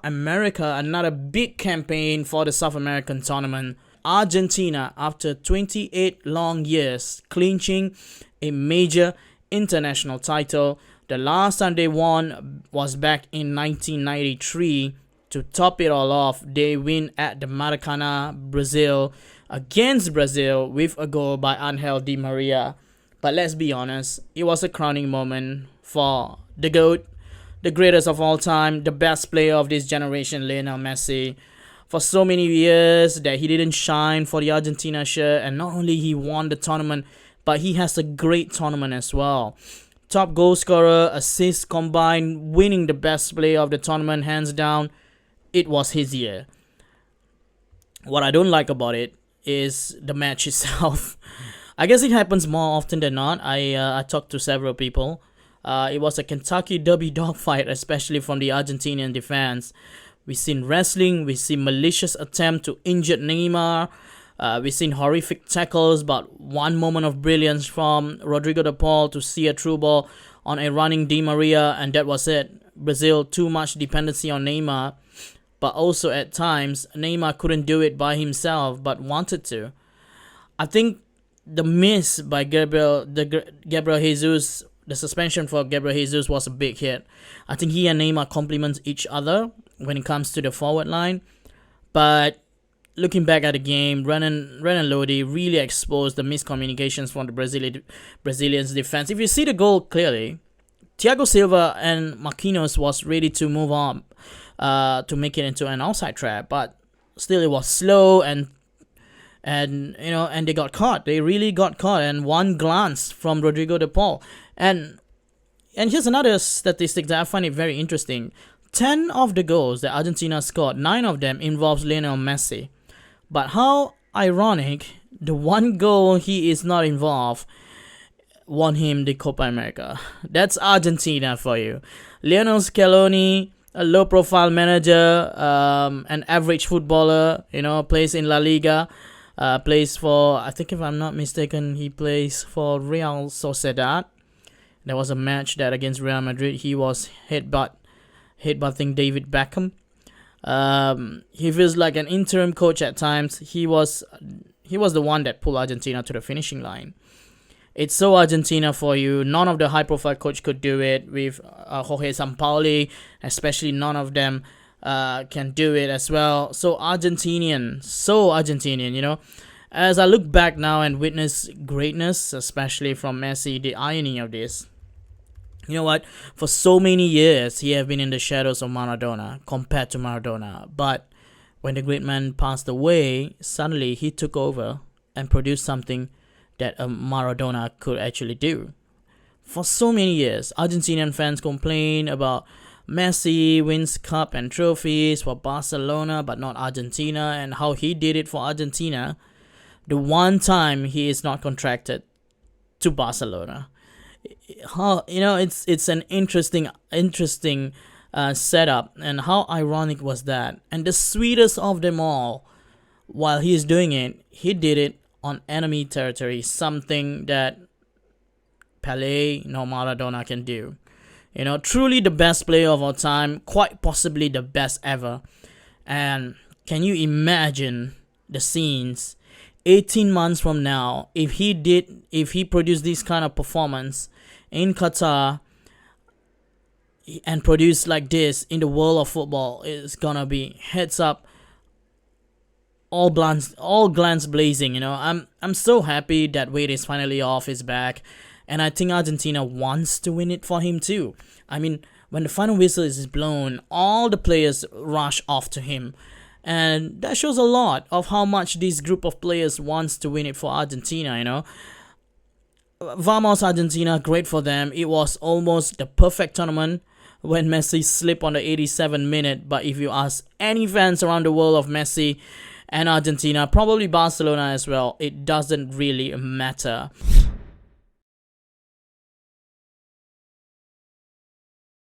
America, another big campaign for the South American tournament. Argentina, after 28 long years, clinching a major international title. The last time they won was back in 1993. To top it all off, they win at the Maracanã, Brazil, against Brazil with a goal by Angel Di Maria. But let's be honest, it was a crowning moment for the GOAT, the greatest of all time, the best player of this generation, Lionel Messi. For so many years that he didn't shine for the Argentina shirt, and not only he won the tournament, but he has a great tournament as well. Top goal scorer, assists combined, winning the best player of the tournament hands down. It was his year. What I don't like about it is the match itself. I guess it happens more often than not. I talked to several people. It was a Kentucky Derby dogfight, especially from the Argentinian defense. We've seen wrestling, we've seen malicious attempt to injure Neymar. We've seen horrific tackles, but one moment of brilliance from Rodrigo de Paul to see a through ball on a running Di Maria, and that was it. Brazil, too much dependency on Neymar. But also at times, Neymar couldn't do it by himself, but wanted to. I think the miss by Gabriel Jesus, the suspension for Gabriel Jesus was a big hit. I think he and Neymar complement each other when it comes to the forward line. But looking back at the game, Renan Lodi really exposed the miscommunications from the Brazilians' defense. If you see the goal clearly, Thiago Silva and Marquinhos was ready to move on to make it into an offside trap, but still it was slow and they got caught. They really got caught, and one glance from Rodrigo de Paul. And here's another statistic that I find it very interesting. 10 of the goals that Argentina scored, 9 of them involves Lionel Messi. But how ironic, the one goal he is not involved won him the Copa America. That's Argentina for you. Lionel Scaloni, a low-profile manager, an average footballer, plays in La Liga, plays for, I think if I'm not mistaken, he plays for Real Sociedad. There was a match that against Real Madrid, he was headbutting David Beckham. He feels like an interim coach at times. He was the one that pulled Argentina to the finishing line. It's so Argentina for you. None of the high-profile coach could do it with Jorge Sampaoli, especially none of them can do it as well. So Argentinian, As I look back now and witness greatness, especially from Messi, the irony of this. You know what? For so many years, he have been in the shadows of Maradona, compared to Maradona. But when the great man passed away, suddenly he took over and produced something that a Maradona could actually do. For so many years, Argentinian fans complain about Messi wins cup and trophies for Barcelona, but not Argentina, and how he did it for Argentina. The one time he is not contracted to Barcelona. It's an interesting setup, and how ironic was that? And the sweetest of them all, while he is doing it, he did it on enemy territory, something that Pelé nor Maradona can do. Truly the best player of all time, quite possibly the best ever. And can you imagine the scenes 18 months from now if he produced this kind of performance in Qatar and produced like this in the world of football? It's gonna be heads up, all glance blazing. I'm so happy that weight is finally off his back, and I think Argentina wants to win it for him too. I mean, when the final whistle is blown, all the players rush off to him, and that shows a lot of how much this group of players wants to win it for Argentina. Vamos Argentina, great for them. It was almost the perfect tournament when Messi slipped on the 87th minute. But if you ask any fans around the world of Messi and Argentina, probably Barcelona as well, it doesn't really matter.